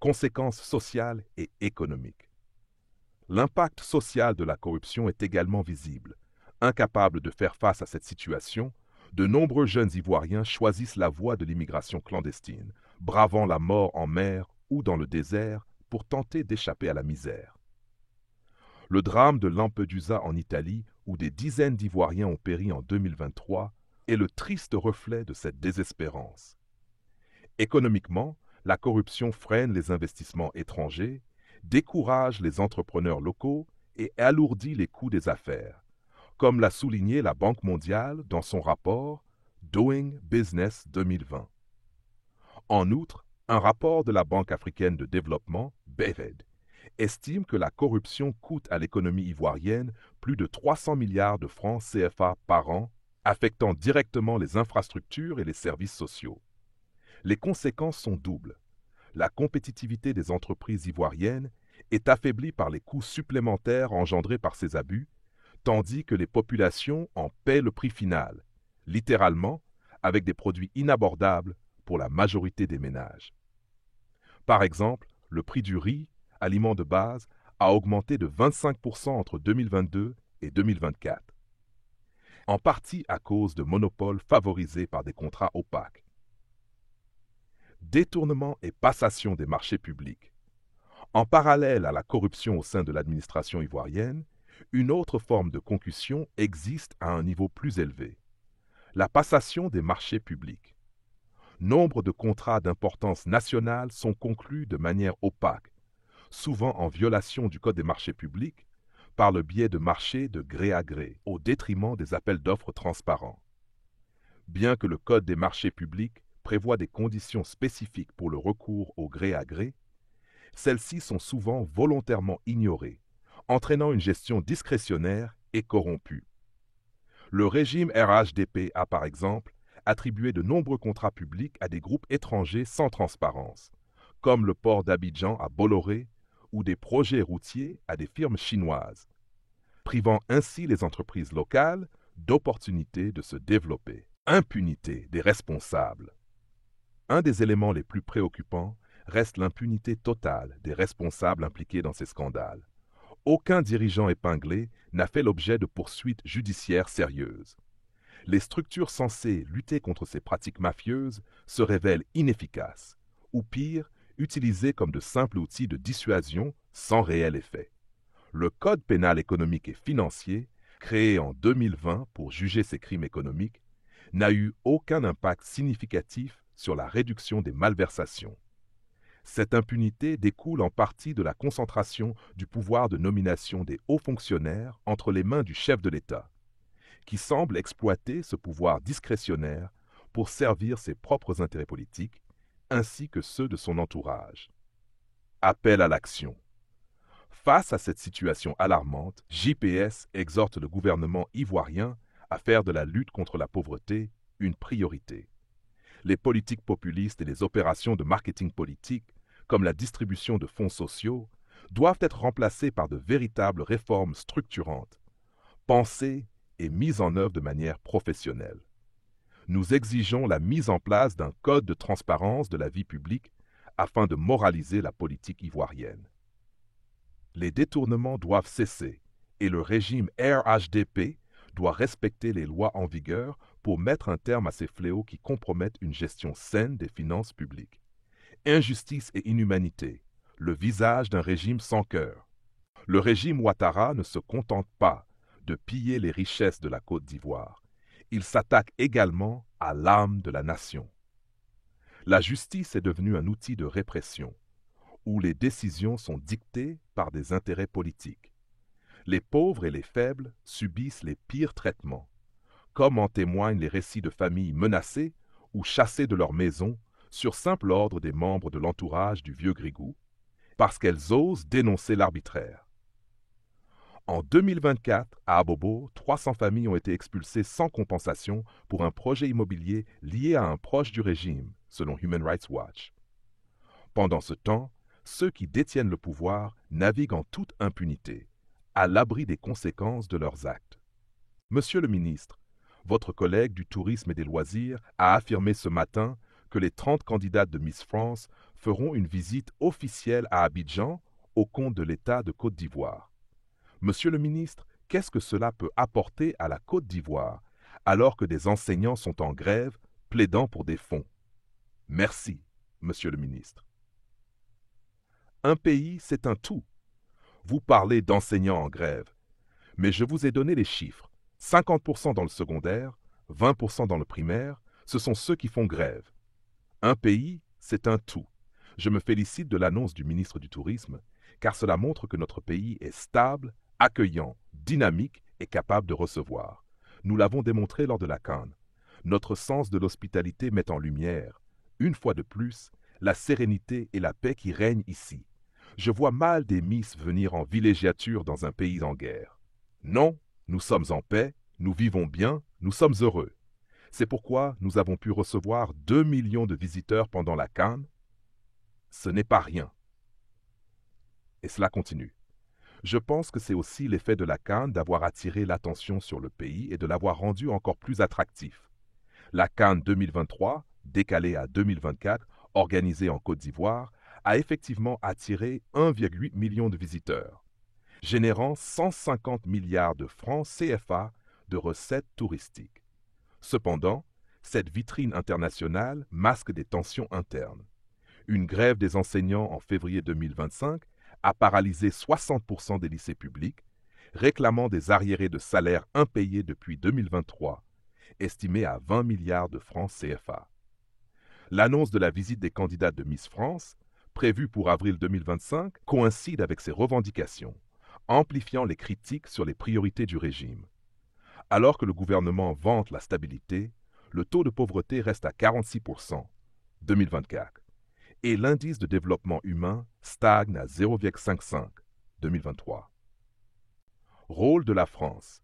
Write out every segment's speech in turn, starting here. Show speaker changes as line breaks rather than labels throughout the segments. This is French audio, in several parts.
Conséquences sociales et économiques. L'impact social de la corruption est également visible. Incapables de faire face à cette situation, de nombreux jeunes Ivoiriens choisissent la voie de l'immigration clandestine, bravant la mort en mer ou dans le désert pour tenter d'échapper à la misère. Le drame de Lampedusa en Italie, où des dizaines d'Ivoiriens ont péri en 2023, est le triste reflet de cette désespérance. Économiquement, la corruption freine les investissements étrangers, décourage les entrepreneurs locaux et alourdit les coûts des affaires, comme l'a souligné la Banque mondiale dans son rapport Doing Business 2020. En outre, un rapport de la Banque africaine de développement, BERED, estime que la corruption coûte à l'économie ivoirienne plus de 300 milliards de francs CFA par an, affectant directement les infrastructures et les services sociaux. Les conséquences sont doubles. La compétitivité des entreprises ivoiriennes est affaiblie par les coûts supplémentaires engendrés par ces abus, tandis que les populations en paient le prix final, littéralement avec des produits inabordables pour la majorité des ménages. Par exemple, le prix du riz, aliment de base, a augmenté de 25% entre 2022 et 2024, en partie à cause de monopoles favorisés par des contrats opaques. Détournement et passation des marchés publics. En parallèle à la corruption au sein de l'administration ivoirienne, une autre forme de concussion existe à un niveau plus élevé. La passation des marchés publics. Nombre de contrats d'importance nationale sont conclus de manière opaque, souvent en violation du Code des marchés publics, par le biais de marchés de gré à gré, au détriment des appels d'offres transparents. Bien que le Code des marchés publics prévoit des conditions spécifiques pour le recours au gré à gré, celles-ci sont souvent volontairement ignorées, entraînant une gestion discrétionnaire et corrompue. Le régime RHDP a par exemple attribué de nombreux contrats publics à des groupes étrangers sans transparence, comme le port d'Abidjan à Bolloré ou des projets routiers à des firmes chinoises, privant ainsi les entreprises locales d'opportunités de se développer. Impunité des responsables. Un des éléments les plus préoccupants reste l'impunité totale des responsables impliqués dans ces scandales. Aucun dirigeant épinglé n'a fait l'objet de poursuites judiciaires sérieuses. Les structures censées lutter contre ces pratiques mafieuses se révèlent inefficaces, ou pire, utilisées comme de simples outils de dissuasion sans réel effet. Le Code pénal économique et financier, créé en 2020 pour juger ces crimes économiques, n'a eu aucun impact significatif sur la réduction des malversations. Cette impunité découle en partie de la concentration du pouvoir de nomination des hauts fonctionnaires entre les mains du chef de l'État, qui semble exploiter ce pouvoir discrétionnaire pour servir ses propres intérêts politiques, ainsi que ceux de son entourage. Appel à l'action. Face à cette situation alarmante, JPS exhorte le gouvernement ivoirien à faire de la lutte contre la pauvreté une priorité. Les politiques populistes et les opérations de marketing politique, comme la distribution de fonds sociaux, doivent être remplacées par de véritables réformes structurantes, pensées et mises en œuvre de manière professionnelle. Nous exigeons la mise en place d'un code de transparence de la vie publique afin de moraliser la politique ivoirienne. Les détournements doivent cesser et le régime RHDP doit respecter les lois en vigueur pour mettre un terme à ces fléaux qui compromettent une gestion saine des finances publiques. Injustice et inhumanité, le visage d'un régime sans cœur. Le régime Ouattara ne se contente pas de piller les richesses de la Côte d'Ivoire. Il s'attaque également à l'âme de la nation. La justice est devenue un outil de répression, où les décisions sont dictées par des intérêts politiques. Les pauvres et les faibles subissent les pires traitements, comme en témoignent les récits de familles menacées ou chassées de leur maison sur simple ordre des membres de l'entourage du vieux Grigou, parce qu'elles osent dénoncer l'arbitraire. En 2024, à Abobo, 300 familles ont été expulsées sans compensation pour un projet immobilier lié à un proche du régime, selon Human Rights Watch. Pendant ce temps, ceux qui détiennent le pouvoir naviguent en toute impunité, à l'abri des conséquences de leurs actes. Monsieur le ministre, votre collègue du tourisme et des loisirs a affirmé ce matin que les 30 candidates de Miss France feront une visite officielle à Abidjan au compte de l'État de Côte d'Ivoire. Monsieur le ministre, qu'est-ce que cela peut apporter à la Côte d'Ivoire alors que des enseignants sont en grève plaidant pour des fonds? Merci, monsieur le ministre. Un pays, c'est un tout. Vous parlez d'enseignants en grève, mais je vous ai donné les chiffres. 50% dans le secondaire, 20% dans le primaire, ce sont ceux qui font grève. Un pays, c'est un tout. Je me félicite de l'annonce du ministre du Tourisme, car cela montre que notre pays est stable, accueillant, dynamique et capable de recevoir. Nous l'avons démontré lors de la CAN. Notre sens de l'hospitalité met en lumière, une fois de plus, la sérénité et la paix qui règnent ici. Je vois mal des Miss venir en villégiature dans un pays en guerre. Non, nous sommes en paix, nous vivons bien, nous sommes heureux. C'est pourquoi nous avons pu recevoir 2 millions de visiteurs pendant la CAN. Ce n'est pas rien. Et cela continue. Je pense que c'est aussi l'effet de la CAN d'avoir attiré l'attention sur le pays et de l'avoir rendu encore plus attractif. La CAN 2023, décalée à 2024, organisée en Côte d'Ivoire, a effectivement attiré 1,8 million de visiteurs, générant 150 milliards de francs CFA de recettes touristiques. Cependant, cette vitrine internationale masque des tensions internes. Une grève des enseignants en février 2025 a paralysé 60% des lycées publics, réclamant des arriérés de salaire impayés depuis 2023, estimés à 20 milliards de francs CFA. L'annonce de la visite des candidats de Miss France, prévue pour avril 2025, coïncide avec ces revendications, amplifiant les critiques sur les priorités du régime. Alors que le gouvernement vante la stabilité, le taux de pauvreté reste à 46%, 2024, et l'indice de développement humain stagne à 0,55, 2023. Rôle de la France.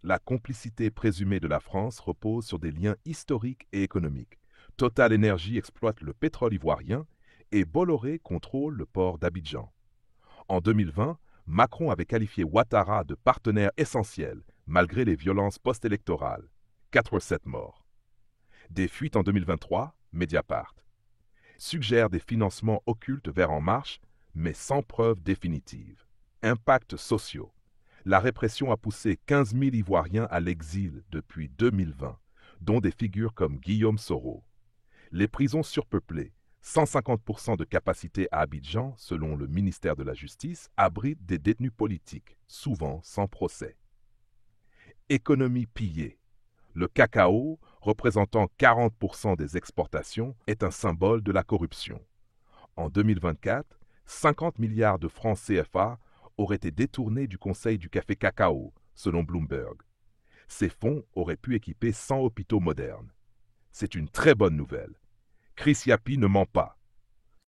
La complicité présumée de la France repose sur des liens historiques et économiques. Total Énergie exploite le pétrole ivoirien et Bolloré contrôle le port d'Abidjan. En 2020, Macron avait qualifié Ouattara de partenaire essentiel, malgré les violences post-électorales. 87 morts. Des fuites en 2023, Mediapart. Suggère des financements occultes vers En Marche, mais sans preuve définitive. Impacts sociaux. La répression a poussé 15 000 Ivoiriens à l'exil depuis 2020, dont des figures comme Guillaume Soro. Les prisons surpeuplées, 150% de capacité à Abidjan, selon le ministère de la Justice, abritent des détenus politiques, souvent sans procès. Économie pillée. Le cacao, représentant 40% des exportations, est un symbole de la corruption. En 2024, 50 milliards de francs CFA auraient été détournés du Conseil du café cacao, selon Bloomberg. Ces fonds auraient pu équiper 100 hôpitaux modernes. C'est une très bonne nouvelle. Chris Yapi ne ment pas.